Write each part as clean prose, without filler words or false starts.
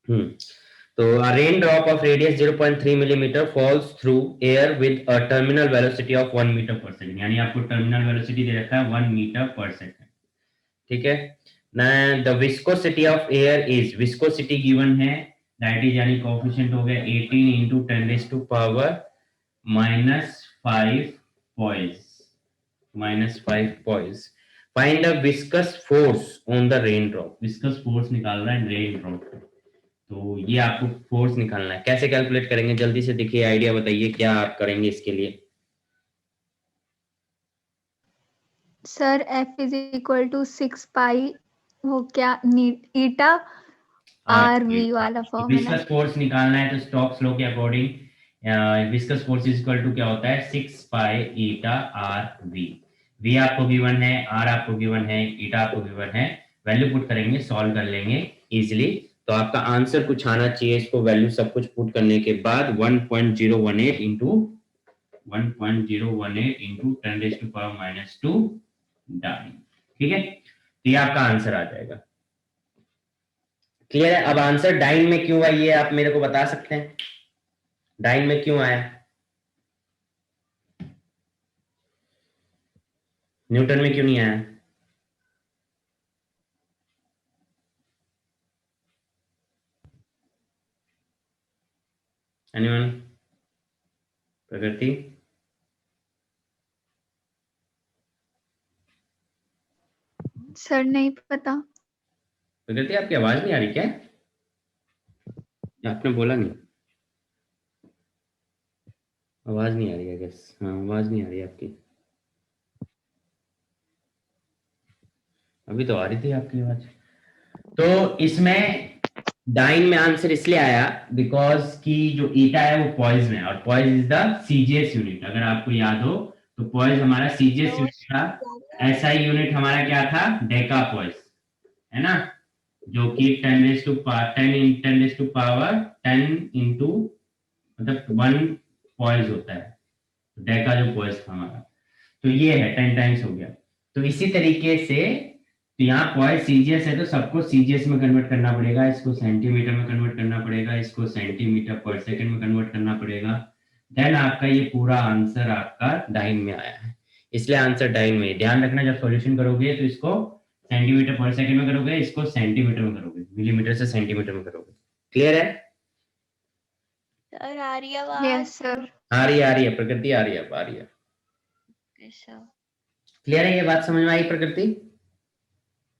हम्म तो rain drop of radius 0.3 millimetre falls through air with a terminal velocity of 1 metre per second, यानी आपको terminal velocity दे रखा है 1 metre per second. ठीक है ना। The viscosity of air is, viscosity given है, that is यानी कोएफिशिएंट हो गया 18 into 10 raise to power -5 poise, -5 poise. Find the viscous force on the rain drop, viscous force निकालना है रेन ड्रॉप। तो ये आपको फोर्स निकालना है, कैसे कैलकुलेट करेंगे जल्दी से देखिए, आइडिया बताइए क्या आप करेंगे इसके लिए। Sir F is equal to 6 pi, वो क्या ईटा RV वाला फॉर्मूला। विस्कस फोर्स निकालना है तो स्टोक्स लॉ के according viscous force is equal to क्या होता है 6 pi eta R V. V आपको गिवन है, आर आपको गिवन है, ईटा आपको गिवन है, वैल्यू पुट करेंगे, सॉल्व कर लेंगे इजिली। तो आपका आंसर कुछ आना चाहिए, इसको वैल्यू सब कुछ पुट करने के बाद 1.018 into 1.018 into 10 raise to power -2 dyne. ठीक है, तो ये आपका आंसर आ जाएगा। क्लियर है। अब आंसर डाइन में क्यों आई है आप मेरे को बता सकते हैं, डाइन में क्यों आया, न्यूटन में क्यों नहीं आया। एनीवन, प्रकृति। सर नहीं पता। प्रकृति आपकी आवाज नहीं आ रही क्या, आपने बोला नहीं, आवाज नहीं आ रही है गैस, हाँ आवाज नहीं आ रही आपकी, अभी तो आ रही थी आपकी आवाज। तो इसमें डाइन में आंसर इसलिए आया बिकॉज की जो ईटा है वो पॉइज में है, और poise is the CGS unit, अगर आपको याद हो तो पॉइज हमारा सीजीएस यूनिट था। एसआई यूनिट हमारा क्या था, डेका पॉइज, है ना, जो कि 10 इंटू मतलब 1 पॉइज होता है, डेका जो पॉइज था हमारा, तो ये है 10 टाइम्स हो गया। तो इसी तरीके से तो यहाँ पॉइंट सीजीएस है तो सबको सीजीएस में कन्वर्ट करना पड़ेगा, इसको सेंटीमीटर में कन्वर्ट करना पड़ेगा, इसको सेंटीमीटर पर सेकंड में कन्वर्ट करना पड़ेगा, देन आपका ये पूरा आंसर आपका डाइन में आया है, इसलिए आंसर डाइन में। ध्यान रखना जब सॉल्यूशन करोगे तो इसको सेंटीमीटर पर सेकंड में करोगे, इसको सेंटीमीटर में करोगे, मिलीमीटर से सेंटीमीटर में करोगे। क्लियर है सर आ रही आवाज? Yes sir. आ रही है प्रकृति, आ रही है, आ रही है। सर क्लियर है, ये बात समझ में आई Prakriti.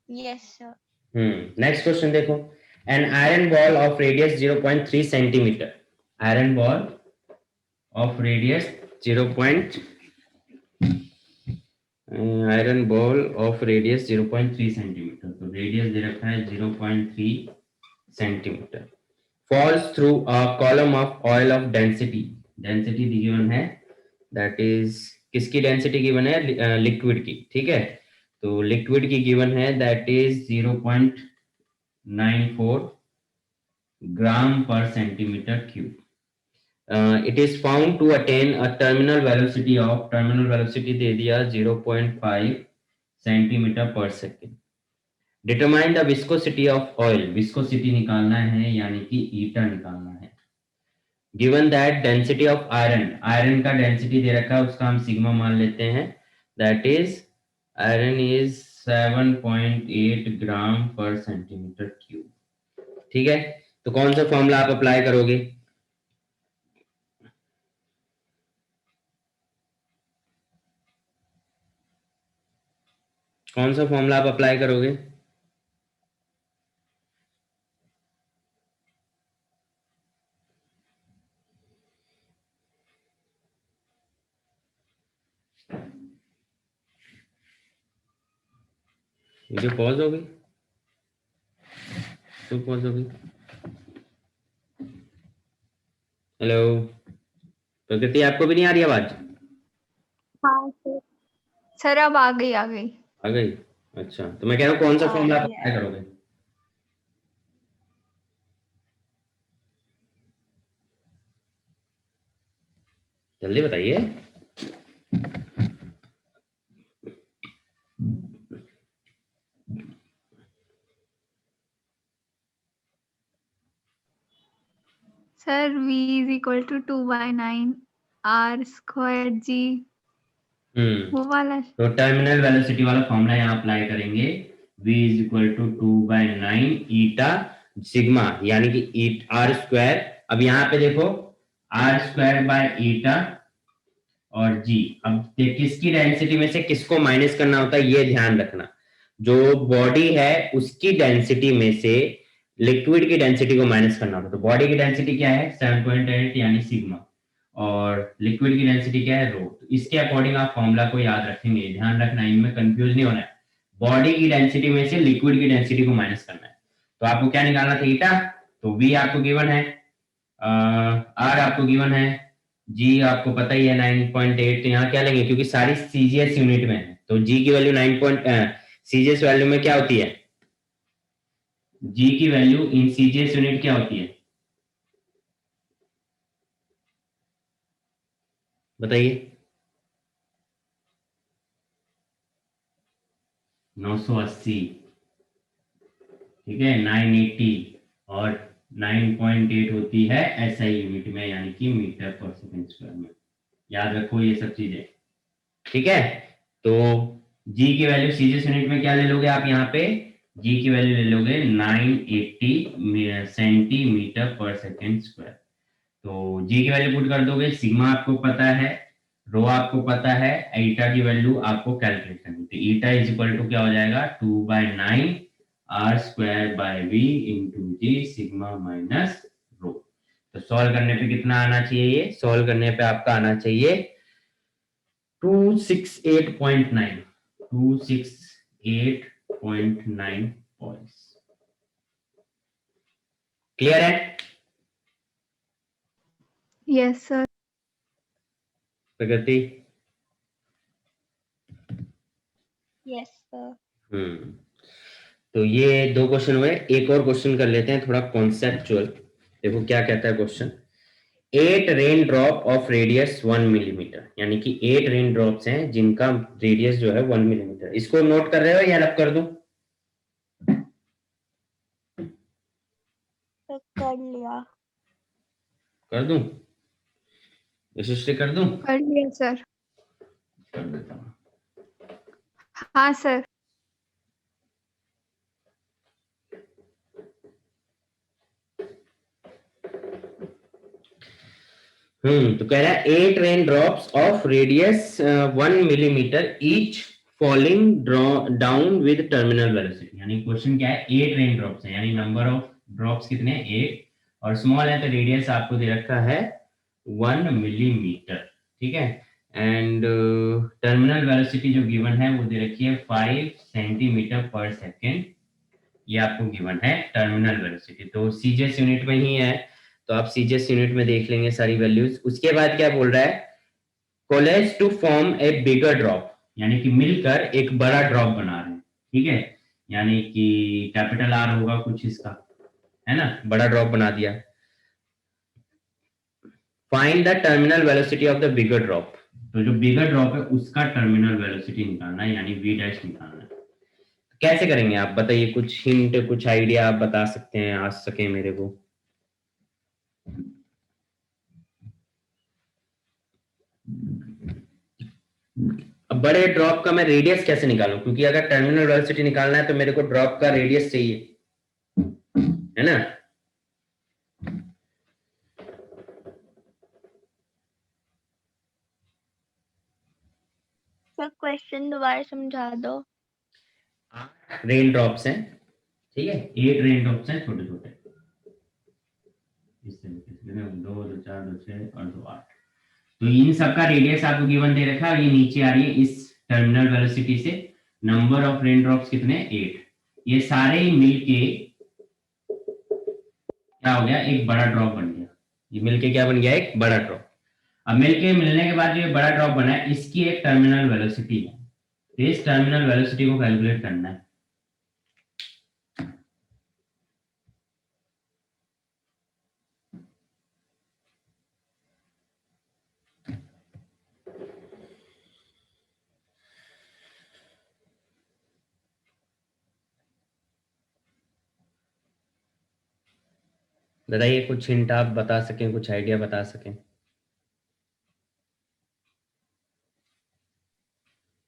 Yes sir. Next question देखो, an iron ball of radius 0.3 centimetre, iron ball of radius 0. Iron ball of radius 0.3 centimetre, तो रेडियस दे रखा है 0.3 centimetre, falls through a column of oil of density, density given है, that is किसकी density given है, liquid की। ठीक है, तो लिक्विड की गिवन है दैट इज 0.94 ग्राम पर centimetre cube. It is found to attain a terminal velocity of, terminal velocity दे दिया 0.5 सेंटीमीटर पर second. Determine the viscosity of oil, viscosity निकालना है यानी कि ईटा निकालना है। Given that density of iron, iron का डेंसिटी दे रखा है उसका हम सिग्मा मान लेते हैं, दैट इज आयरन इज 7.8 ग्राम पर सेंटीमीटर क्यूब। ठीक है, तो कौन सा फॉर्मूला आप अप्लाई करोगे, कौन सा फॉर्मूला आप अप्लाई करोगे। वीडियो पॉज हो गई, तो पॉज हो गई। हेलो प्रकृति, आपको भी नहीं आ रही आवाज। हाँ सर। सर अब आ गई आ गई। आ गई, अच्छा, तो मैं कह रहा हूँ कौन सा फॉर्मूला आप अप्लाई करोगे। जल्दी बताइए। Sir v is equal to 2/9 r square g, वो वाला। तो टर्मिनल वेलोसिटी वाला फॉर्मूला यहाँ अप्लाई करेंगे, v is equal to 2/9 eta sigma, यानी कि आर स्क्वायर। अब यहाँ पे देखो आर स्क्वायर बाय ईटा और जी। अब किसकी डेंसिटी में से किसको माइनस करना होता है ये ध्यान रखना। जो बॉडी है उसकी डेंसिटी में से लिक्विड की डेंसिटी को माइनस करना होता है। तो बॉडी की डेंसिटी क्या है 7.8 यानी सिग्मा, और लिक्विड की डेंसिटी क्या है रो। तो इसके अकॉर्डिंग आप फॉर्मूला को याद रखेंगे, ध्यान रखना, इनमें कंफ्यूज नहीं होना है। बॉडी की डेंसिटी में से लिक्विड की डेंसिटी को माइनस करना है। तो आपको क्या निकालना था ईटा, तो वी आपको गिवन है, आर आपको गिवन है, जी आपको पता ही है 9.8। तो यहाँ क्या लेंगे, क्योंकि सारी सीजीएस यूनिट में है तो जी की वैल्यू 9 सीजीएस वैल्यू में क्या होती है, जी की वैल्यू इन सीजीएस यूनिट क्या होती है बताइए। 980, ठीक है, 980 और 9.8 होती है एसआई यूनिट में, यानी कि मीटर पर सेकंड स्क्वायर में। याद रखो ये सब चीजें, ठीक है। तो जी की वैल्यू सीजीएस यूनिट में क्या ले लोगे आप, यहाँ पे जी की वैल्यू ले लोगे 980 सेंटीमीटर पर सेकंड स्क्वायर। तो जी की वैल्यू पुट कर दोगे, सिग्मा आपको पता है, रो आपको पता है, ईटा की वैल्यू आपको कैलकुलेट करनी। तो ईटा इज इक्वल टू क्या हो जाएगा 2/9 R square by V into G sigma minus rho. तो सॉल्व करने पे कितना आना चाहिए, ये सॉल्व करने पे आपका आना चाहिए 268.9 पॉइंट्स। क्लियर है yes sir. Pragati? Yes sir. तो ये दो क्वेश्चन हुए, एक और क्वेश्चन कर लेते हैं थोड़ा कॉन्सेप्चुअल। देखो क्या कहता है question, 8 rain drop of radius 1 millimetre, यानी कि 8 रेन ड्रॉप्स हैं जिनका रेडियस जो है 1 मिलीमीटर। इसको नोट कर रहे हो या अलग कर दूं? तो कर लिया। कर दूं, यशस्वी कर दूं? कर लिया सर। कर देता हूं। हाँ सर। तो कह रहा है 8 rain drops of radius 1 millimetre each falling down with terminal velocity. यानी क्वेश्चन क्या है, 8 रेन ड्रॉप्स है, यानी नंबर ऑफ ड्रॉप्स कितने 8, और स्मॉल है तो रेडियस आपको दे रखा है 1 मिलीमीटर, ठीक है। एंड टर्मिनल वेलोसिटी जो गिवन है वो दे रखी है 5 सेंटीमीटर पर सेकेंड, ये आपको गिवन है टर्मिनल वेलोसिटी। तो सीजीएस यूनिट में ही है, तो आप सीजीएस यूनिट में देख लेंगे सारी वैल्यूज। उसके बाद क्या बोल रहा है, coalesce to form a bigger drop, यानी कि मिलकर एक बड़ा ड्रॉप बना रहे हैं, ठीक है। यानी कि कैपिटल आर होगा कुछ इसका, है ना, बड़ा ड्रॉप बना दिया। Find the terminal velocity of the bigger drop, तो जो बिगर ड्रॉप है उसका टर्मिनल वेलोसिटी निकालना है, यानी वी डैश निकालना है। कैसे करेंगे आप बताइए, कुछ हिंट कुछ आइडिया आप बता सकते हैं आ सके मेरे को? अब बड़े ड्रॉप का मैं रेडियस कैसे निकालूं, क्योंकि अगर टर्मिनल वेलोसिटी निकालना है तो मेरे को ड्रॉप का रेडियस चाहिए, है ना। सर क्वेश्चन दोबारा समझा दो। रेन ड्रॉप्स हैं, ठीक है, 8 रेन ड्रॉप्स हैं छोटे छोटे, इस तरीके से 2 2 4 2 6 और 2 8। तो इन सबका रेडियस आपको गिवन दे रखा है, और ये नीचे आ रही है इस टर्मिनल वेलोसिटी से। नंबर ऑफ रेन ड्रॉप्स कितने 8, ये सारे ही मिलके क्या हो गया, एक बड़ा ड्रॉप बन गया। ये मिलके क्या बन गया, एक बड़ा ड्रॉप। अब मिलने के बाद जो ये बड़ा ड्रॉप बना है इसकी एक टर्मिनल वेलोसिटी है, तो इस टर्मिनल वेलोसिटी को कैलकुलेट करना है। बताइए, कुछ हिंट आप बता सकें, कुछ आइडिया बता सकें।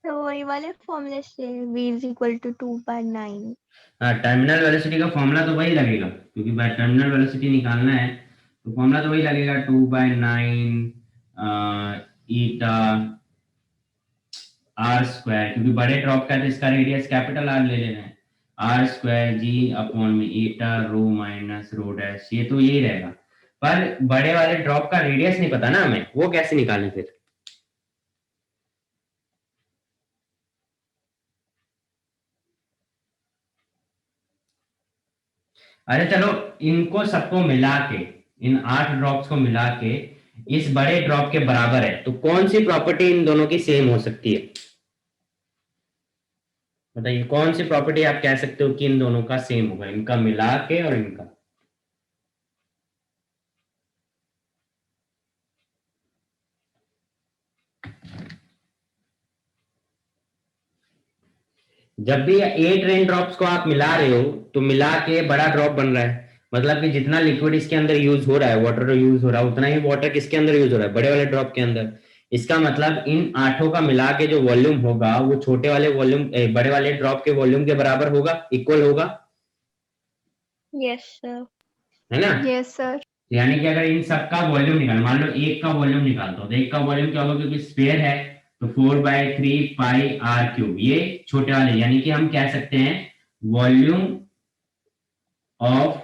तो वही वाले फॉर्मूले से v इज इक्वल टू 2/9। हाँ, टर्मिनल वेलोसिटी का फॉर्मूला तो वही लगेगा, क्योंकि टर्मिनल वेलोसिटी निकालना है तो फॉर्मूला तो वही लगेगा, 2/9 ईटा आर स्क्वायर, क्योंकि बड़े ड्रॉप का है तो इसका रेडियस कैपिटल आर ले लेना है, आर स्क्वायर जी अपॉन में ईटा रो माइनस रो डैश, ये तो यही रहेगा। पर बड़े वाले ड्रॉप का रेडियस नहीं पता ना हमें, वो कैसे निकालें फिर। अरे चलो, इनको सबको मिला के, इन 8 ड्रॉप्स को मिला के इस बड़े ड्रॉप के बराबर है, तो कौन सी प्रॉपर्टी इन दोनों की सेम हो सकती है। बताइए, कौन सी प्रॉपर्टी आप कह सकते हो कि इन दोनों का सेम होगा, इनका मिला के और इनका। जब भी 8 रेन ड्रॉप्स को आप मिला रहे हो तो मिला के बड़ा ड्रॉप बन रहा है, मतलब कि जितना लिक्विड इसके अंदर यूज हो रहा है, वाटर यूज हो रहा है, उतना ही वाटर किसके अंदर यूज हो रहा है, बड़े वाले ड्रॉप के अंदर। इसका मतलब इन 8 का मिला के जो वॉल्यूम होगा वो छोटे वाले वॉल्यूम बड़े वाले ड्रॉप के वॉल्यूम के बराबर होगा, इक्वल होगा, यस सर। है ना। Yes sir. यानी कि अगर इन सब का वॉल्यूम निकाल, मान लो एक का वॉल्यूम निकाल दो, तो एक का वॉल्यूम क्या होगा, क्योंकि स्फीयर है तो 4/3 पाई आर क्यूब, ये छोटे वाले, यानी कि हम कह सकते हैं volume of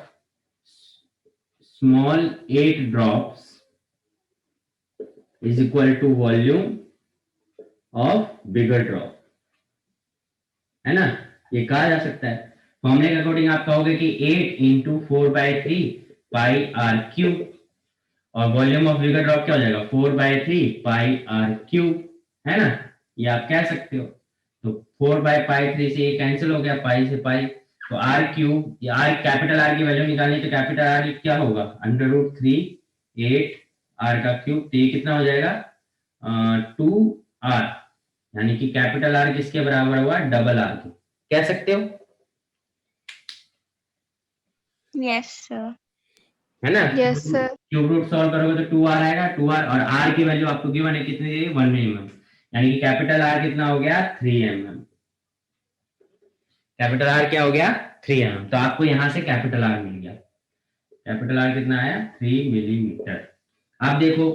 small 8 drops is equal to volume of bigger drop, है ना। ये कहा जा सकता है। फॉर्मूले के अकॉर्डिंग आप कहोगे कि 8 इंटू 4/3 पाई आर क्यूब, और वॉल्यूम ऑफ बिगर ड्रॉप क्या हो जाएगा, 4/3 पाई आर क्यूब, है ना। ये आप कह सकते हो। तो 4/3 से ये कैंसिल हो गया, पाई से पाई, तो R cube, R capital R की वैल्यू निकालनी, तो कैपिटल आर क्या होगा, √3 8 आर का क्यूब, तो ये कितना हो जाएगा 2r, यानी कि कैपिटल आर किसके बराबर हुआ, डबल आर के, कह सकते हो, यस सर। है ना। Yes sir. Cube root solve करोगे तो 2r आएगा, 2r, और r की वैल्यू आपको गिवन है कितनी दी, 1 mm, यानी कि कैपिटल आर कितना हो गया 3 mm, कैपिटल आर क्या हो गया 3 mm, तो आपको यहां से कैपिटल आर मिल गया, कैपिटल आर कितना आया 3 मिलीमीटर। आप देखो,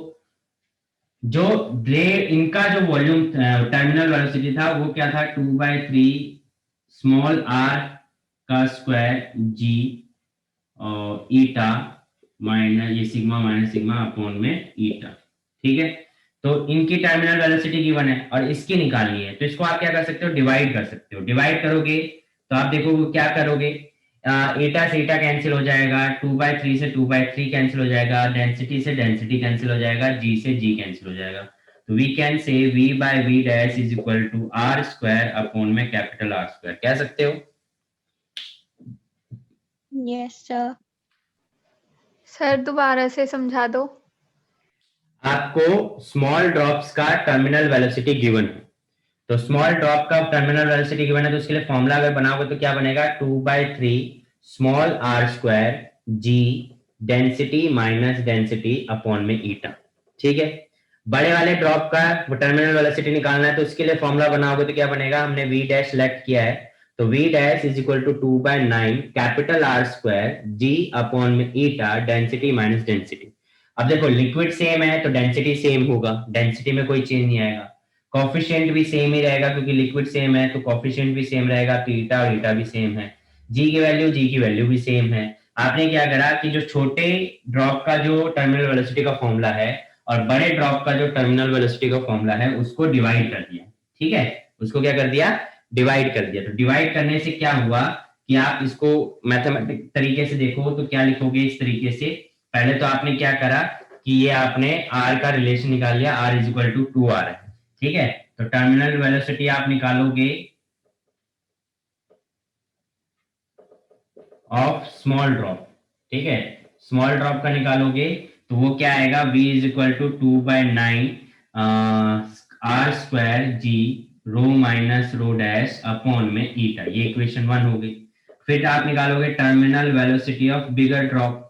जो ब्लेड इनका जो वॉल्यूम टर्मिनल वेलोसिटी था वो क्या था, 2/3 स्मॉल आर का स्क्वायर जी और ईटा माइनस ये सिग्मा माइनस सिग्मा अपॉन में ईटा, ठीक है। तो इनकी टर्मिनल वेलोसिटी गिवन है और इसकी निकालनी है, तो इसको आप क्या कर सकते हो, डिवाइड कर सकते हो। डिवाइड करोगे तो आप देखो क्या करोगे, ईटा से ईटा कैंसिल हो जाएगा, 2/3 से 2/3 कैंसिल हो जाएगा, डेंसिटी से डेंसिटी कैंसिल हो जाएगा, जी से जी कैंसिल हो जाएगा, तो we can say v/v dash is equal to R square upon में कैपिटल आर स्क्वायर, कह सकते हो। Yes sir. सर दोबारा से समझा दो। आपको स्मॉल ड्रॉप्स का टर्मिनल वेलोसिटी गिवन है, तो स्मॉल ड्रॉप का टर्मिनल वेलोसिटी गिवन है, तो उसके लिए फॉर्मूला अगर बनाओगे तो क्या बनेगा, 2/3 small R square G density minus density upon में ईटा, ठीक है। बड़े वाले ड्रॉप का टर्मिनल वेलोसिटी निकालना है, तो उसके लिए फॉर्मूला बनाओगे तो क्या बनेगा, हमने v डैश सेलेक्ट किया है, तो v dash is equal to 2/9 capital R square G upon में ईटा डेंसिटी माइनस डेंसिटी। अब देखो, लिक्विड सेम है तो डेंसिटी सेम होगा, डेंसिटी में कोई चेंज नहीं आएगा, कॉफिशिएंट भी सेम ही रहेगा, क्योंकि लिक्विड सेम है तो कॉफिशिएंट भी सेम रहेगा, तो ईटा और ईटा भी सेम है, जी की वैल्यू भी सेम है। आपने क्या करा कि जो छोटे ड्रॉप का जो टर्मिनल वेलोसिटी का फॉर्मूला है और बड़े ड्रॉप का जो टर्मिनल वेलोसिटी का फॉर्मूला है उसको डिवाइड कर दिया, ठीक है, उसको क्या कर दिया, डिवाइड कर दिया। तो डिवाइड करने से क्या हुआ कि आप इसको मैथमेटिक तरीके से देखो तो क्या लिखोगे इस तरीके से, पहले तो आपने क्या करा कि ये आपने r का रिलेशन निकाल लिया, r is equal to 2r है, ठीक है। तो टर्मिनल वेलोसिटी आप निकालोगे ऑफ स्मॉल ड्रॉप, ठीक है, स्मॉल ड्रॉप का निकालोगे तो वो क्या आएगा, v is equal to 2/9 R square G rho minus rho dash upon में ईटा, ये इक्वेशन 1 हो गई। फिर आप निकालोगे terminal velocity of bigger drop,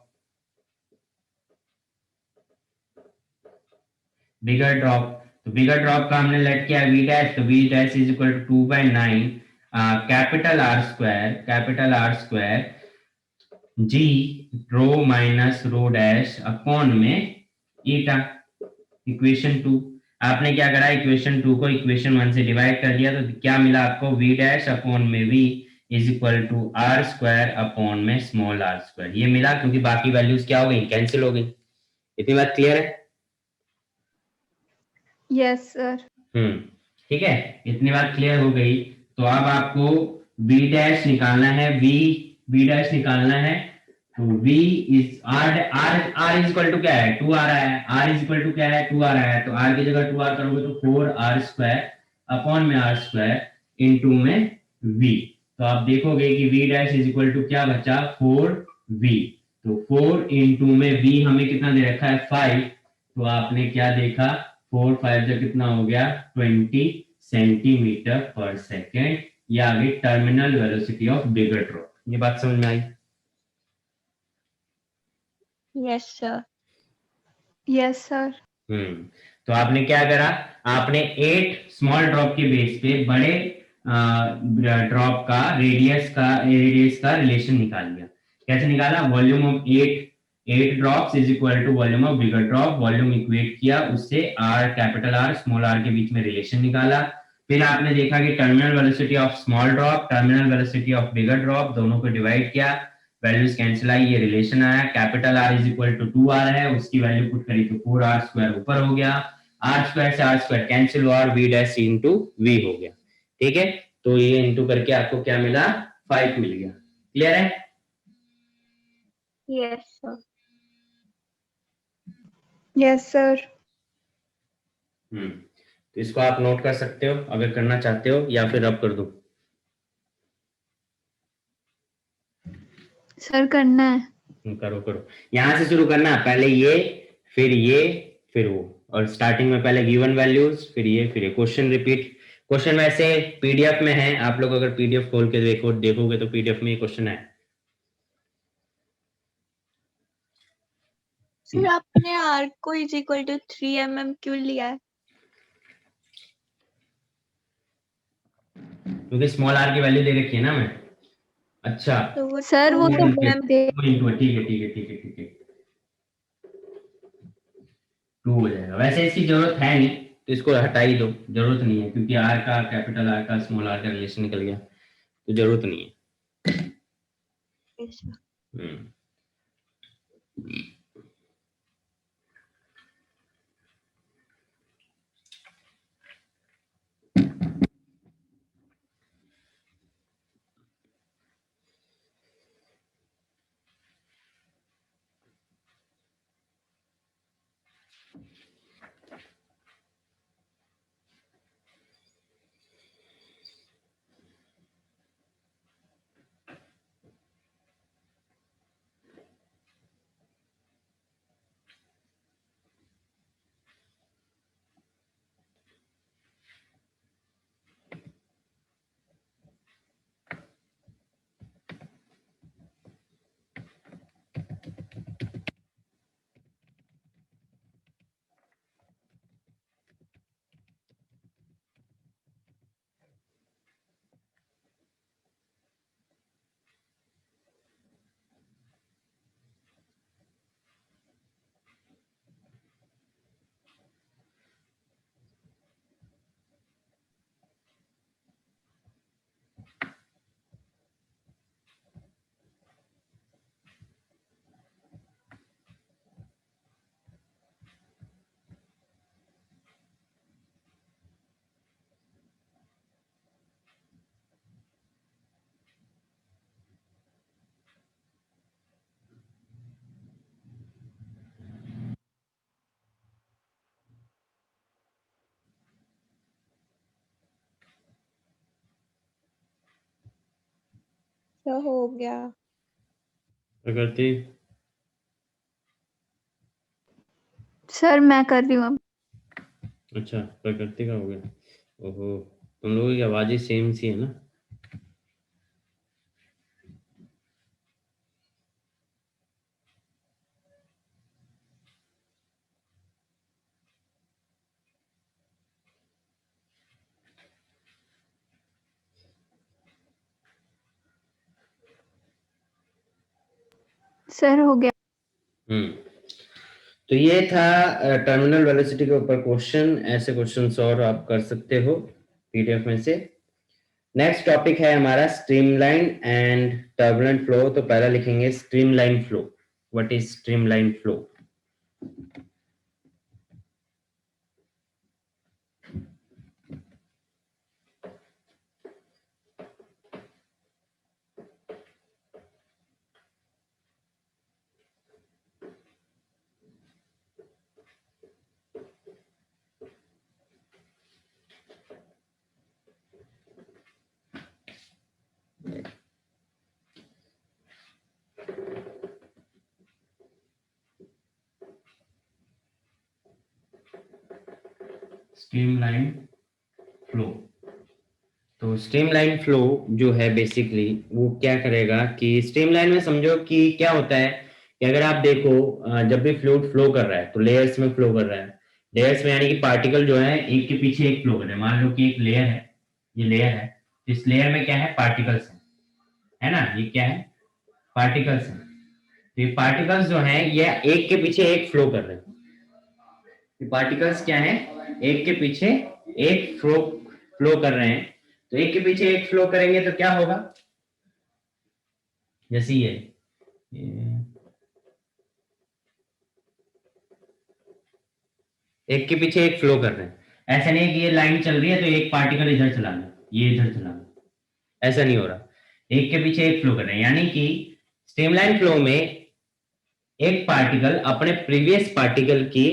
bigger drop, तो बिगर ड्रॉप का हमने लेट किया वी डैश, तो V dash is equal to 2/9 capital R square G rho minus rho dash upon में ईटा, इक्वेशन 2। आपने क्या करा, इक्वेशन 2 को इक्वेशन 1 से डिवाइड कर दिया, तो क्या मिला आपको, वी डैश अपॉन में V is equal to R square upon में स्मॉल आर स्क्वायर। ये मिला क्योंकि बाकी वैल्यूज क्या हो गई, कैंसिल हो गई। इतनी बात क्लियर है? Yes sir. ठीक है, इतनी बात क्लियर हो गई। तो अब आपको बी डैश निकालना है, बी डैश निकालना है। तो v is R R R is equal to क्या है, 2 आ रहा है, r इज इक्वल टू क्या है, 2 आ रहा है, तो r की जगह 2 r करोगे तो 4r स्क्वायर अपॉन में r स्क्वायर इनटू में v। तो आप देखोगे कि v dash is equal to क्या बचा, 4v। तो 4 इनटू में v हमें कितना दे रखा है, 5। तो आपने क्या देखा, 4 5 से कितना हो गया, 20 सेंटीमीटर पर सेकेंड। ये आ गई terminal velocity of bigger drop. ये बात समझ में आई? Yes sir. Yes sir. तो आपने क्या करा, आपने 8 स्मॉल ड्रॉप के बेस पे बड़े ड्रॉप का रेडियस का रिलेशन निकाल लिया। कैसे निकाला, volume of 8 drops is equal to volume of bigger drop, volume equate किया, उससे R capital R small R के बीच में रिलेशन निकाला। फिर आपने देखा कि terminal velocity of small drop, terminal velocity of bigger drop, दोनों को डिवाइड किया, वैल्यूज कैंसिल आई, ये रिलेशन आया। Capital R is equal to 2r है, उसकी वैल्यू पुट करी तो 4r स्क्वायर ऊपर हो गया, आर स्क्वायर से आर स्क्वायर कैंसिल हुआ और v डैश इंटू वी हो गया। ठीक है, तो ये इंटू करके आपको क्या मिला, 5 मिल गया। क्लियर है? Yes sir. Yes sir. तो इसको आप नोट कर सकते हो अगर करना चाहते हो, या फिर अब कर दूं? सर करना है। करो करो, यहां से शुरू करना, पहले ये, फिर वो, और स्टार्टिंग में पहले गिवन वैल्यूज, फिर ये क्वेश्चन रिपीट। क्वेश्चन वैसे पीडीएफ में है, आप लोग अगर पीडीएफ खोल के देखोगे तो पीडीएफ में ये क्वेश्चन है। सर आपने आर को इज इक्वल टू 3 mm क्यों लिया है? क्योंकि स्मॉल आर की वैल्यू दे रखी है ना मैं। अच्छा, तो वो सर वो तो two मैम दे। ठीक है, 2 हो जाएगा। वैसे इसकी जरूरत है नहीं, तो इसको हटा ही दो, जरूरत नहीं है, क्योंकि आर का कैपिटल आर का स्मॉल आर का रिलेशन निकल गया, तो जरूरत नहीं है। yes, sir. हम्म तो हो गया। प्रकृति, सर मैं कर रही हूँ अब। अच्छा प्रकृति का हो गया। ओहो, तुम लोगों की आवाजें सेम सी है ना। सर हो गया। तो ये था टर्मिनल वेलोसिटी के ऊपर क्वेश्चन। ऐसे क्वेश्चंस और आप कर सकते हो पीडीएफ में से। नेक्स्ट टॉपिक है हमारा स्ट्रीमलाइन एंड टर्बुलेंट फ्लो। तो पहला लिखेंगे streamline flow. What is streamline flow? Streamline flow. तो स्ट्रीमलाइन फ्लो जो है बेसिकली वो क्या करेगा कि स्ट्रीमलाइन में समझो कि क्या होता है कि अगर आप देखो जब भी फ्लूइड फ्लो कर रहा है तो लेयर्स में फ्लो कर रहा है। लेयर्स में यानी कि पार्टिकल जो है एक के पीछे एक फ्लो कर रहे हैं। मान लो कि एक लेयर है, ये लेयर है, इस लेयर में क्या है? पार्टिकल्स है ना। ये क्या है? पार्टिकल्स है। तो ये पार्टिकल्स जो है ये एक के पीछे एक फ्लो कर रहे हैं। ये पार्टिकल्स क्या है? एक के पीछे एक फ्लो कर रहे हैं। तो एक के पीछे एक फ्लो करेंगे तो क्या होगा? जैसे ये एक के पीछे एक फ्लो कर रहे हैं। ऐसा नहीं है कि ये लाइन चल रही है तो एक पार्टिकल इधर चला गया, ये इधर चला गया, ऐसा नहीं हो रहा। एक के पीछे एक फ्लो कर रहे हैं, यानी कि स्ट्रीमलाइन फ्लो में एक पार्टिकल अपने प्रीवियस पार्टिकल की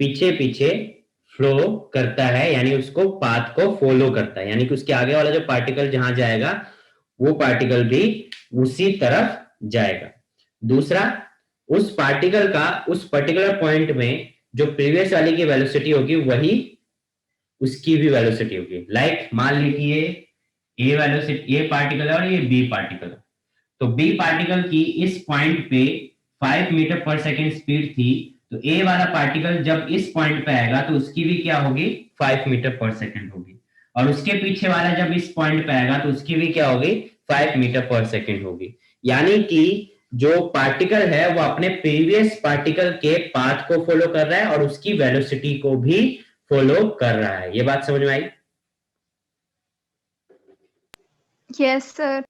पीछे पीछे फ्लो करता है, यानी उसको पाथ को फॉलो करता है, यानी कि उसके आगे वाला जो पार्टिकल जहां जाएगा वो पार्टिकल भी उसी तरफ जाएगा। दूसरा, उस पार्टिकल का उस पर्टिकुलर पॉइंट में जो प्रीवियस वाली की वेलोसिटी होगी वही उसकी भी वेलोसिटी होगी। लाइक मान लीजिए ए वेलोसिटी, ए पार्टिकल है और ये बी पार्टिकल है। तो बी पार्टिकल की इस पॉइंट पे 5 मीटर पर सेकेंड स्पीड थी, तो ए वाला पार्टिकल जब इस पॉइंट पे आएगा तो उसकी भी क्या होगी? 5 मीटर पर सेकेंड होगी। और उसके पीछे वाला जब इस पॉइंट पे आएगा तो उसकी भी क्या होगी? 5 मीटर पर सेकेंड होगी। यानी कि जो पार्टिकल है वो अपने प्रीवियस पार्टिकल के पाथ को फॉलो कर रहा है और उसकी वेलोसिटी को भी फॉलो कर रहा है। ये बात समझ में आई यस सर।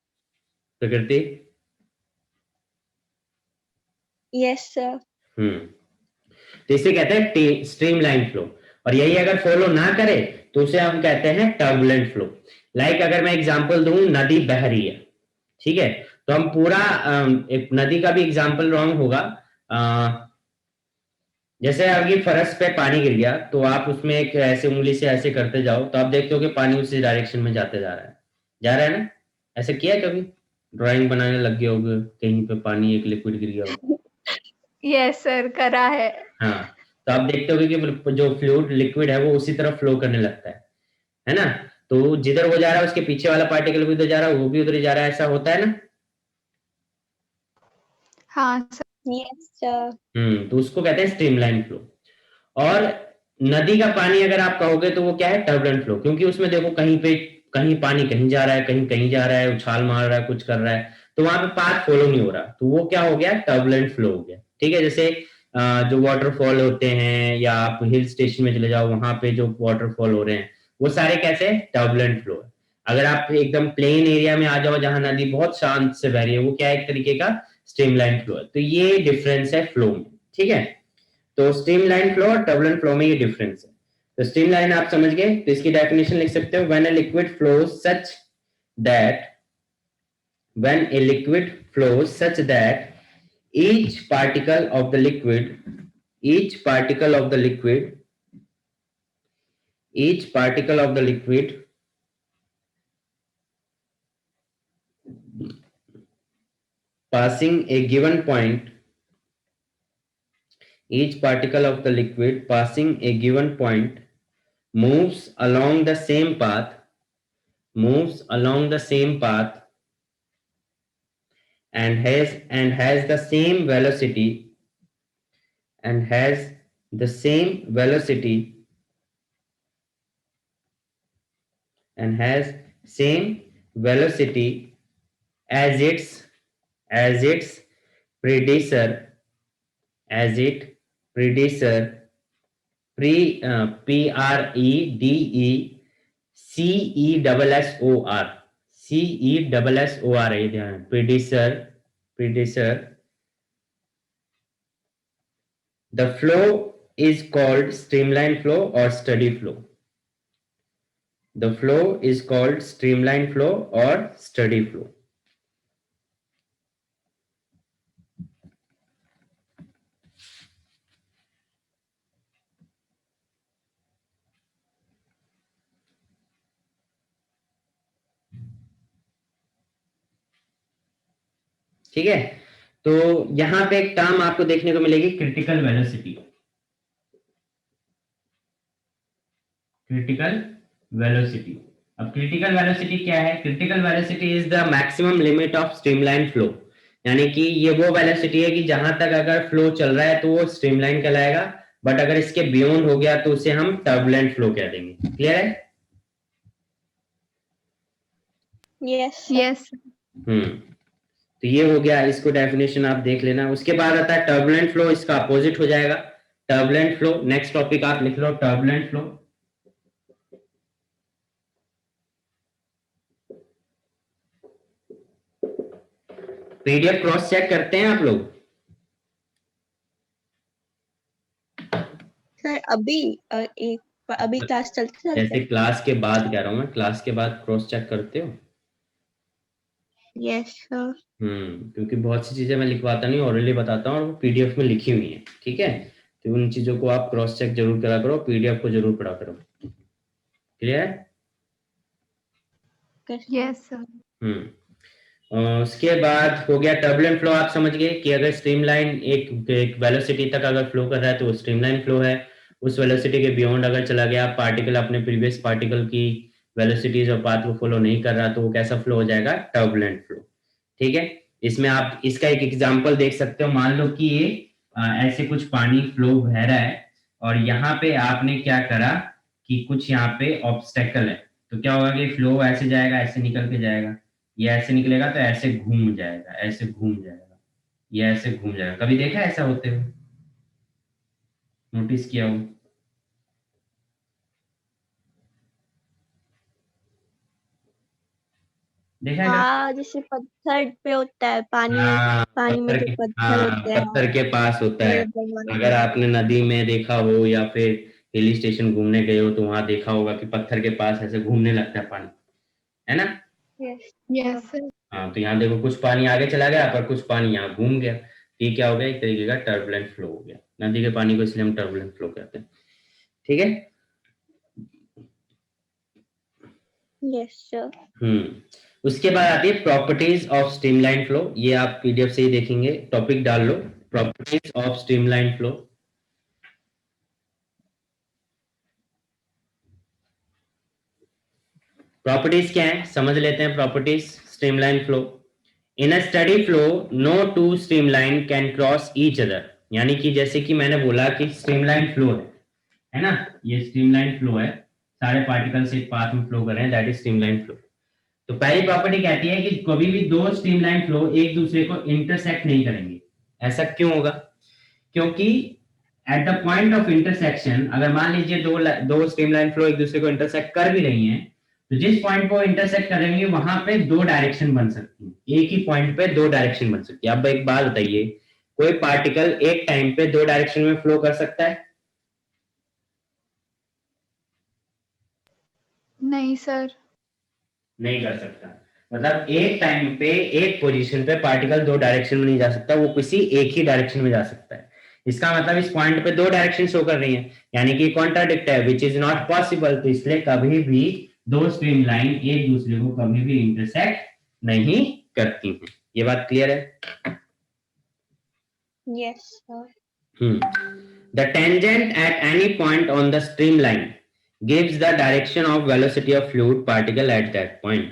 प्रकृति? Yes sir. तो इसे कहते हैं स्ट्रीमलाइन फ्लो। और यही अगर फॉलो ना करे तो उसे हम कहते हैं टर्बुलेंट फ्लो। लाइक अगर मैं एग्जांपल दूं, नदी बह रही है, ठीक है, तो हम पूरा एक नदी का भी एग्जांपल रॉन्ग होगा। जैसे आपकी फरस पे पानी गिर गया तो आप उसमें एक ऐसे उंगली से ऐसे करते जाओ तो आप देखते हो कि पानी उसी डायरेक्शन में जाते जा रहा है ना। ऐसे किया है कभी? ड्राइंग बनाने लग गए होगे, कहीं पे पानी एक लिक्विड गिर गया हो। यस सर, करा है। हाँ, तो आप देखते होगे कि जो फ्लूइड लिक्विड है वो उसी तरफ फ्लो करने लगता है ना। तो जिधर वो जा रहा है उसके पीछे वाला पार्टिकल भी उधर जा रहा है, वो भी उधर ही जा रहा है, ऐसा होता है ना। हाँ सर। Yes sir. तो उसको कहते हैं स्ट्रीमलाइन फ्लो। और नदी का पानी अगर आप कहोगे तो वो क्या है? Turbulent flow. क्योंकि उसमें देखो कहीं पे कहीं पानी कहीं जा रहा है, कहीं कहीं जा रहा है, उछाल मार रहा है, कुछ कर रहा है, तो वहां पे पाथ फॉलो नहीं हो रहा, तो वो क्या हो गया? टर्बुलेंट फ्लो हो गया। ठीक है, जैसे जो वाटरफॉल होते हैं या आप हिल स्टेशन में चले जाओ वहां पे जो वाटरफॉल हो रहे हैं वो सारे कैसे? टर्बुलेंट फ्लो है। अगर आप एकदम प्लेन एरिया में आ जाओ जहां नदी बहुत शांत से बह रही है, वो क्या है? एक तरीके का स्ट्रीमलाइन फ्लो है। तो ये डिफरेंस है फ्लो में। ठीक है, तो स्ट्रीमलाइन फ्लो और टर्बुलेंट फ्लो में ये डिफरेंस है। तो स्ट्रीमलाइन आप समझ गए, तो इसकी डेफिनेशन लिख सकते हो, when a liquid flows such that when a liquid flows such that each particle of the liquid each particle of the liquid each particle of the liquid passing a given point each particle of the liquid passing a given point moves along the same path moves along the same path and has the same velocity and has the same velocity and has same velocity as its predecessor, as it predecessor, predecessor, है ये ध्यान, predecessor. The flow is called streamline flow or steady flow. The flow is called streamline flow or steady flow. ठीक है, तो यहां पे एक term आपको देखने को मिलेगी, क्रिटिकल वेलोसिटी. Critical velocity. अब क्रिटिकल वेलोसिटी क्या है? Critical velocity is the maximum limit of streamline flow. यानी कि ये वो वेलोसिटी है कि जहां तक अगर फ्लो चल रहा है तो वो स्ट्रीमलाइन कहलाएगा, बट अगर इसके बियॉन्ड हो गया तो उसे हम टर्बुलेंट फ्लो कह देंगे. क्लियर है? यस यस तो ये हो गया, इसको डेफिनेशन आप देख लेना. उसके बाद आता है टर्बुलेंट फ्लो, इसका अपोजिट हो जाएगा टर्बुलेंट फ्लो. नेक्स्ट टॉपिक आप लिख लो, turbulent flow. PDF cross check करते हैं आप लोग? सर अभी क्लास चलते जैसे क्लास के बाद कह रहा हूं मैं, क्लास के बाद क्रॉस चेक करते हो? Yes sir. क्योंकि बहुत सी चीजें मैं लिखवाता नहीं, ऑलरेडी बताता हूँ और वो पीडीएफ में लिखी हुई है. ठीक है, तो उन चीजों को आप क्रॉस चेक जरूर करा करो, पीडीएफ को जरूर पढ़ा करो. क्लियर? Yes sir. उसके बाद हो गया टर्बुलेंट फ्लो. आप समझ गए कि अगर स्ट्रीमलाइन एक वेलोसिटी तक अगर फ्लो कर रहा है तो वो स्ट्रीमलाइन फ्लो है. उस वेलोसिटी के बियॉन्ड अगर चला गया, पार्टिकल अपने प्रीवियस पार्टिकल की वेलोसिटीज और पाथ को फॉलो नहीं कर रहा, तो वो कैसा फ्लो हो जाएगा? Turbulent flow. ठीक है, इसमें आप इसका एक एग्जांपल देख सकते हो. मान लो कि ये ऐसे कुछ पानी फ्लो बह रहा है और यहाँ पे आपने क्या करा कि कुछ यहाँ पे ऑब्स्टेकल है, तो क्या होगा कि फ्लो ऐसे जाएगा, ऐसे निकल के जाएगा. ये ऐसे निकलेगा तो ऐसे घूम जाएगा, ऐसे घूम जाएगा, ये ऐसे घूम जाएगा. कभी देखा ऐसा होते हुए? नोटिस किया हो? देखा है? हाँ, जैसे पत्थर पे होता है पानी. पानी में जो पत्थर होते हैं, पत्थर के पास होता है. अगर आपने नदी में देखा हो या फिर हिल स्टेशन घूमने गए हो तो वहां देखा होगा कि पत्थर के पास ऐसे घूमने लगता है पानी, है ना? Yes sir. हाँ, तो यहाँ देखो कुछ पानी आगे चला गया पर कुछ पानी यहाँ घूम गया. ये क्या हो गया? एक तरीके का टर्बुलेंट फ्लो हो गया. नदी के पानी को इसलिए हम टर्बुलेंट फ्लो कहते हैं. ठीक है. Yes sir. उसके बाद आती है प्रॉपर्टीज ऑफ स्ट्रीमलाइन फ्लो. ये आप पीडीएफ से ही देखेंगे, टॉपिक डाल लो, properties of streamline flow. Properties क्या है समझ लेते हैं. Properties streamline flow. In a steady flow no two streamline can cross each other. यानी कि जैसे कि मैंने बोला कि स्ट्रीमलाइन फ्लो है ना, ये स्ट्रीमलाइन फ्लो है, सारे पार्टिकल्स एक पाथ में फ्लो कर रहे हैं, दैट इज स्ट्रीमलाइन फ्लो. तो पहली प्रॉपर्टी कहती है कि कभी भी दो स्ट्रीमलाइन फ्लो एक दूसरे को इंटरसेक्ट नहीं करेंगे. ऐसा क्यों होगा? क्योंकि at the point of intersection, अगर मान लीजिए दो स्ट्रीमलाइन फ्लो एक दूसरे को इंटरसेक्ट कर भी रही हैं, तो जिस पॉइंट को इंटरसेक्ट करेंगे वहां पे दो डायरेक्शन बन सकती है. एक ही पॉइंट पे दो डायरेक्शन बन सकती है. अब एक बात बताइए, कोई पार्टिकल एक टाइम पे दो डायरेक्शन में फ्लो कर सकता है? नहीं सर. नहीं कर सकता. मतलब एक टाइम पे एक पोजीशन पे पार्टिकल दो डायरेक्शन में नहीं जा सकता, वो किसी एक ही डायरेक्शन में जा सकता है. इसका मतलब इस पॉइंट पे दो डायरेक्शन शो कर रही है, यानी कि कॉन्ट्राडिक्ट है, विच इज नॉट पॉसिबल. तो इसलिए कभी भी दो स्ट्रीमलाइन एक दूसरे को कभी भी इंटरसेक्ट नहीं करती हैं. ये बात क्लियर है? Yes sir. The tangent at any point on the streamline gives the direction of velocity of fluid particle at that point.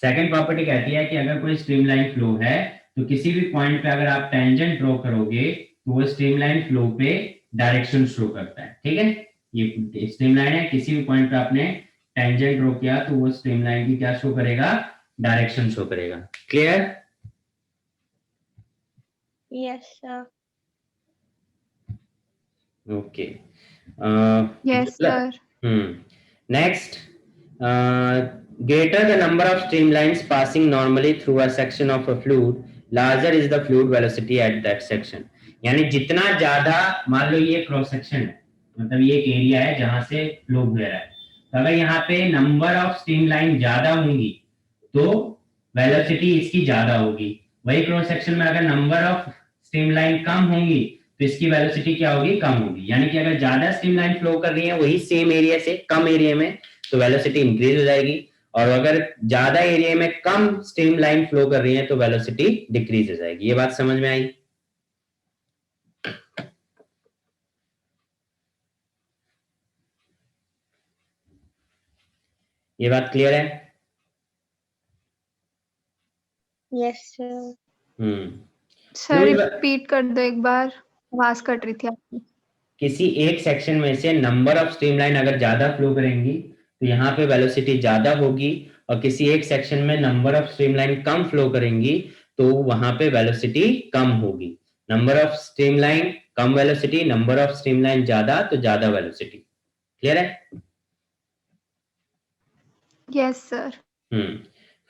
Second property कहती है कि अगर कोई स्ट्रीमलाइन फ्लो है तो किसी भी पॉइंट पे अगर आप टेंजेंट ड्रॉ करोगे तो वो स्ट्रीमलाइन फ्लो पे डायरेक्शन शो करता है. ठीक है, ये स्ट्रीमलाइन है, किसी भी पॉइंट पे आपने टेंजेंट ड्रॉ किया तो वो स्ट्रीमलाइन की क्या शो करेगा? डायरेक्शन शो करेगा. Clear? Yes, sir. Okay. Yes, sir. Next, greater the number of streamlines passing normally through a section of a fluid, larger is the fluid velocity at that section. यानी जितना ज्यादा, मान लो ये cross section है, मतलब ये एक एरिया है जहां से फ्लो हो रहा है, तो अगर यहाँ पे नंबर ऑफ स्ट्रीमलाइन ज्यादा होंगी तो वेलोसिटी इसकी ज्यादा होगी। वही क्रॉस सेक्शन में अगर नंबर ऑफ स्ट्रीमलाइन कम होंगी तो इसकी वेलोसिटी क्या होगी, कम होगी। यानी कि अगर ज्यादा स्ट्रीमलाइन फ्लो कर रही है वही सेम एरिया से कम एरिया में, तो वेलोसिटी इंक्रीज हो जाएगी, और अगर ज्यादा एरिया में कम स्ट्रीमलाइन फ्लो कर रही है तो वेलोसिटी डिक्रीज हो जाएगी। ये बात समझ में आई? ये बात क्लियर है? Yes, sir. सर रिपीट कर दो एक बार, आवाज कट रही थी आपकी। किसी एक सेक्शन में से नंबर ऑफ स्ट्रीमलाइन अगर ज्यादा फ्लो करेंगी तो यहाँ पे वेलोसिटी ज्यादा होगी, और किसी एक सेक्शन में number of streamline come flow करेंगी तो वहां पे वेलोसिटी कम होगी। Number of streamline come velocity, number of streamline ज्यादा तो ज्यादा वेलोसिटी। क्लियर है? Yes sir.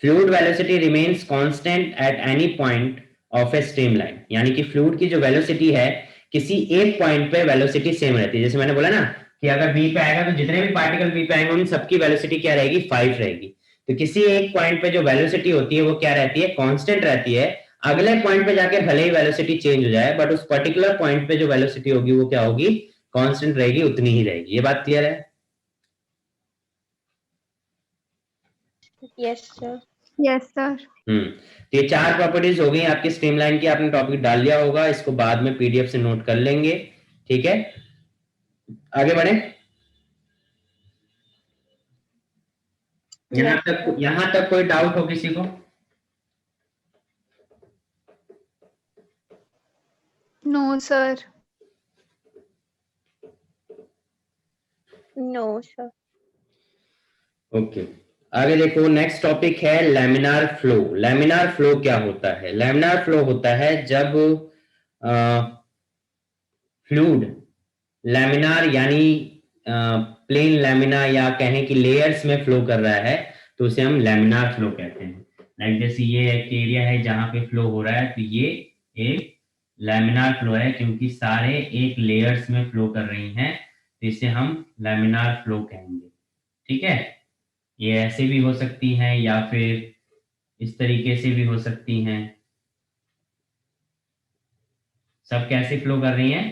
Fluid velocity remains constant at any point of A streamline, यानी कि फ्लूइड की जो वेलोसिटी है किसी एक पॉइंट पे वेलोसिटी सेम रहती है। जैसे मैंने बोला ना कि अगर बी पे आएगा तो जितने भी पार्टिकल बी पे आएंगे उन सबकी वेलोसिटी क्या रहेगी, 5 रहेगी। तो किसी एक पॉइंट पे जो वेलोसिटी होती है वो क्या रहती है, कांस्टेंट रहती है। अगले पॉइंट पे जाके भले ही वेलोसिटी चेंज हो जाए, बट उस पर्टिकुलर पॉइंट पे जो वेलोसिटी होगी वो क्या होगी, कांस्टेंट रहेगी, उतनी ही रहेगी। ये बात क्लियर है? Yes, sir. Yes sir. तो ये 4 प्रॉपर्टीज हो गई आपकी स्ट्रीमलाइन की। आपने टॉपिक डाल लिया होगा, इसको बाद में पीडीएफ से नोट कर लेंगे। ठीक है, आगे बढ़े। यहां तक कोई डाउट हो किसी को? No sir. No, sir. Okay, आगे देखो। नेक्स्ट टॉपिक है लैमिनार फ्लो। लैमिनार फ्लो क्या होता है? लैमिनार फ्लो होता है जब फ्लूइड लैमिनार यानी प्लेन लैमिना या कहें कि लेयर्स में फ्लो कर रहा है तो उसे हम लैमिनार फ्लो कहते हैं। लाइक जैसे ये एक एरिया है जहां पे फ्लो हो रहा है, तो ये एक लैमिनार फ्लो है क्योंकि सारे एक लेयर्स में फ्लो कर रही हैं, तो इसे हम लैमिनार फ्लो कहेंगे। ठीक है, ये ऐसे भी हो सकती हैं या फिर इस तरीके से भी हो सकती हैं। सब कैसे फ्लो कर रही हैं,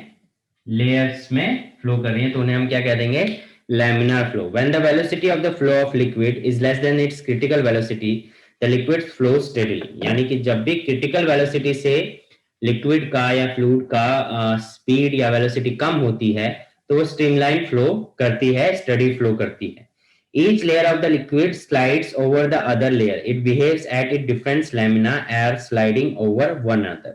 लेयर्स में फ्लो कर रही हैं, तो उन्हें हम क्या कह देंगे, laminar flow. When the velocity of the flow of liquid is less than it's critical velocity the liquid flow steadily, यानी कि जब भी क्रिटिकल वेलोसिटी से लिक्विड का या फ्लूइड का स्पीड या वेलोसिटी कम होती है तो वो स्ट्रीमलाइन फ्लो करती है, स्टडी फ्लो करती है। Each layer of the liquid slides over the other layer. It behaves at its different lamina are sliding over one another.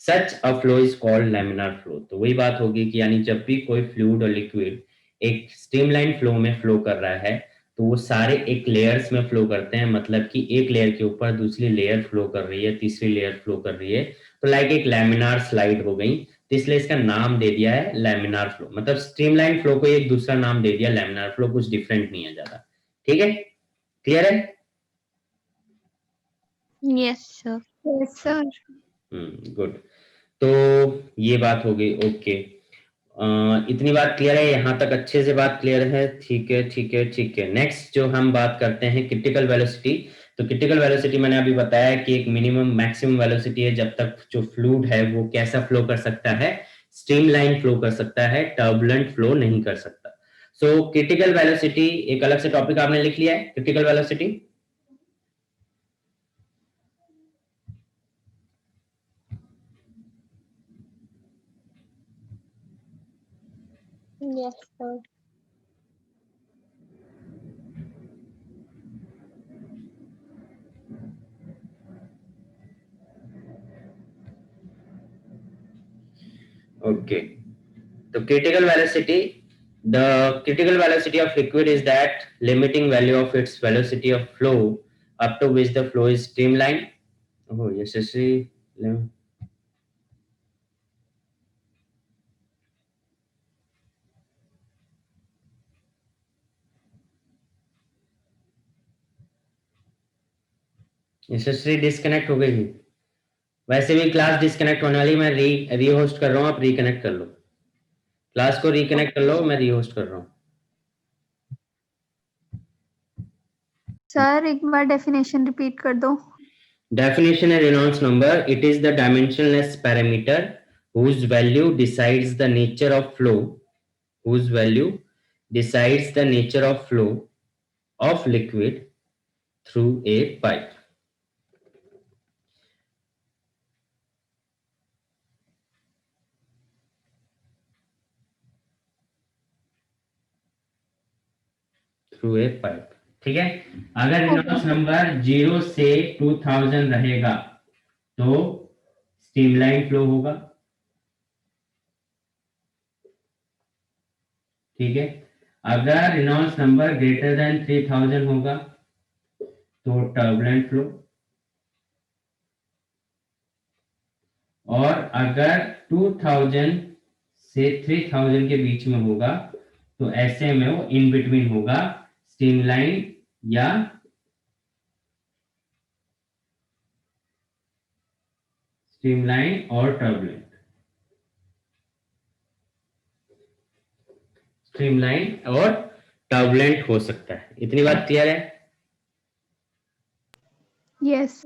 Such a flow is called laminar flow. तो वही बात होगी कि यानी जब भी कोई फ्लूइड और लिक्विड एक स्ट्रीमलाइन फ्लो में फ्लो कर रहा है तो वो सारे एक लेयर्स में फ्लो करते हैं, मतलब कि एक लेयर के ऊपर दूसरी लेयर फ्लो कर रही है, तीसरी लेयर फ्लो कर रही है, तो लाइक एक लैमिनार स्लाइड हो गई, तो इसलिए इसका नाम दे दिया है लैमिनार फ्लो। मतलब स्ट्रीमलाइन फ्लो को एक दूसरा नाम दे दिया लैमिनार फ्लो, कुछ डिफरेंट नहीं है ज्यादा। ठीक है, क्लियर है? Yes, sir. Yes sir. Good, तो ये बात हो गई। ओके, इतनी बात क्लियर है, यहाँ तक अच्छे से बात क्लियर है। ठीक है ठीक है ठीक है। नेक्स्ट जो हम बात करते हैं क्रिटिकल वेलोसिटी। तो क्रिटिकल वेलोसिटी मैंने अभी बताया कि एक मिनिमम मैक्सिमम वेलोसिटी है जब तक जो फ्लूइड है वो कैसा फ्लो कर सकता है, स्ट्रीमलाइन फ्लो कर सकता है, टर्बुलेंट फ्लो नहीं कर सकता। सो क्रिटिकल वेलोसिटी एक अलग से टॉपिक आपने लिख लिया है, critical velocity. Yes, sir. Okay, the critical velocity, the critical velocity of liquid is that limiting value of its velocity of flow up to which the flow is streamlined. Oh, yes, Yashasvi disconnect हो गई थी। वैसे भी class disconnect होने वाली, मैं री host कर रहा हूँ, आप रिकनेक्ट कर लो। क्लास को रिकनेक्ट कर लो, मैं री होस्ट कर रहा हूँ। सर एक बार डेफिनेशन रिपीट कर दो। Definition: a Reynolds number, it is the dimensionless parameter whose value decides the nature of flow, whose value decides the nature of flow of liquid through a pipe. Through a pipe. ठीक है। अगर Reynolds number 0 से 2000 रहेगा तो streamline flow होगा। ठीक है। अगर रेनॉल्ड्स नंबर ग्रेटर देन 3000 होगा तो टर्बुलेंट फ्लो। और अगर 2000 से 3000 के बीच में होगा तो ऐसे में वो इन बिटवीन होगा, स्ट्रीमलाइन या स्ट्रीमलाइन और टर्बुलेंट। स्ट्रीमलाइन और टर्बुलेंट हो सकता है। इतनी बात क्लियर है? यस।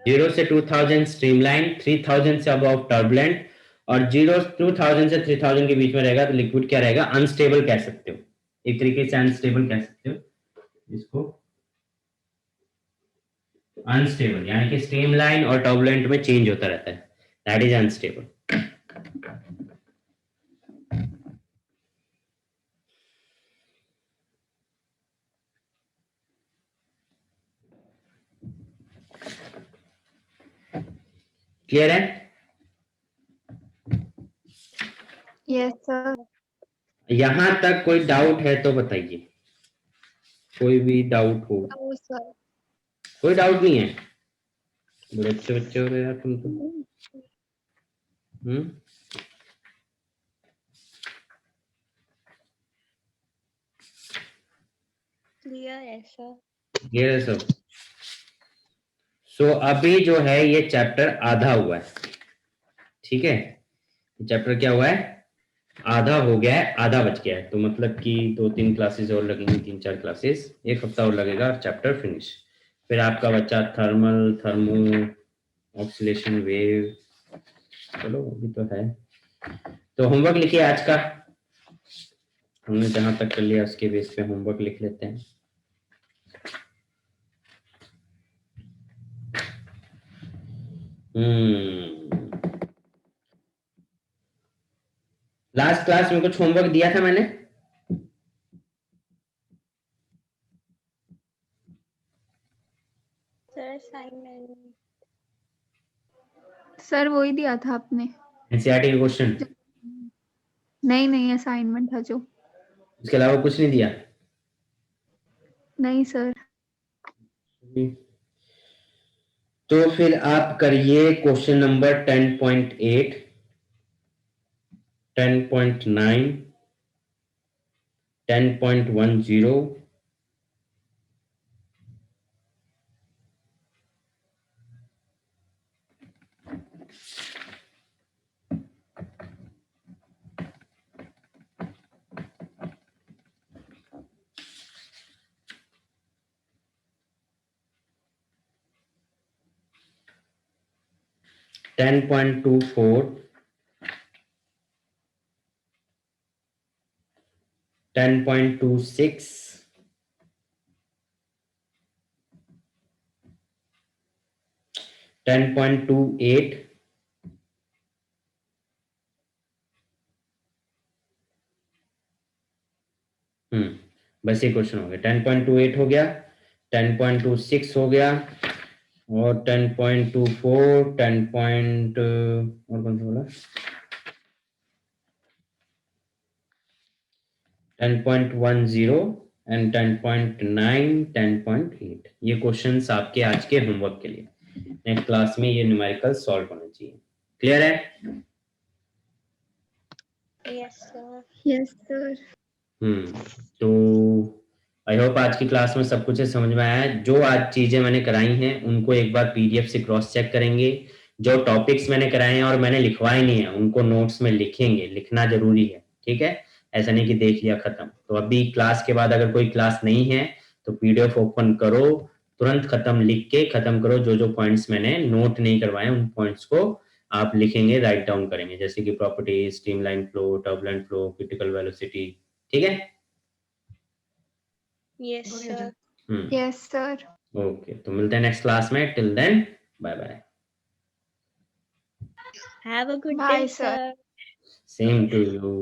0 से 2000 स्ट्रीमलाइन, 3000 से अबव टर्बुलेंट, और 2000 से 3000 के बीच में रहेगा तो लिक्विड क्या रहेगा? अनस्टेबल कह सकते हो, एक तरीके से अनस्टेबल कह सकते हो इसको। अनस्टेबल यानी कि स्ट्रीमलाइन और टर्बुलेंट में चेंज होता रहता है, दैट इज अनस्टेबल। क्लियर है? Yes sir. यहां तक कोई डाउट है तो बताइए, कोई भी डाउट हो? No sir. कोई डाउट नहीं है? बड़े अच्छे बच्चे हो रहे यार तुम तो। क्लियर है सर। क्लियर है सब? सो अभी जो है ये चैप्टर आधा हुआ है। ठीक है, चैप्टर क्या हुआ है? आधा हो गया है, आधा बच गया है। तो मतलब कि 2-3 क्लासेस और लगेंगी, 3-4 क्लासेस, एक हफ्ता और लगेगा और चैप्टर फिनिश। फिर आपका बच्चा थर्मल, थर्मो, ऑक्सीलेशन वेव, चलो अभी तो है। तो होमवर्क लिखिए आज का, हमने जहां तक कर लिया उसके बेस पे होमवर्क लिख लेते हैं। लास्ट क्लास में कुछ होमवर्क दिया था मैंने? Sir assignment. सर वही दिया था आपने। एनसीईआरटी के क्वेश्चन? नहीं नहीं, असाइनमेंट था जो। इसके अलावा कुछ नहीं दिया? नहीं सर। तो फिर आप करिए क्वेश्चन नंबर 10.8, 10.9, 10.10, 10.24, 10.26, 10.28, बस ये क्वेश्चन हो गया। 10.28 हो गया, 10.26 हो गया, और 10.24, 10 पॉइंट और कौन सा बोला, 10.10 एंड 10.9, 10.8। ये क्वेश्चंस आपके आज के होमवर्क के लिए, नेक्स्ट क्लास में ये न्यूमेरिकल सॉल्व होना चाहिए। क्लियर है? Yes sir. Yes sir. तो आई होप होप आज की क्लास में सब कुछ समझ में आया है। जो आज चीजें मैंने कराई हैं उनको एक बार पीडीएफ से क्रॉस चेक करेंगे। जो टॉपिक्स मैंने कराए हैं और मैंने लिखवाए नहीं है उनको नोट्स में लिखेंगे, लिखना जरूरी है, ठीक है। ऐसा नहीं कि देख लिया खत्म। तो अभी क्लास के बाद अगर कोई क्लास नहीं है तो पीडीएफ ओपन करो, तुरंत खत्म, लिख के खत्म करो। जो जो पॉइंट्स मैंने नोट नहीं करवाए उन पॉइंट्स को आप लिखेंगे, राइट डाउन करेंगे, जैसे कि property, streamline flow, turbulent flow, critical velocity, ठीक है। Yes, sir. Yes, sir. Okay, तो मिलते हैं नेक्स्ट क्लास में। Till then bye bye. Have a good Bye, day, sir. sir. Same to you.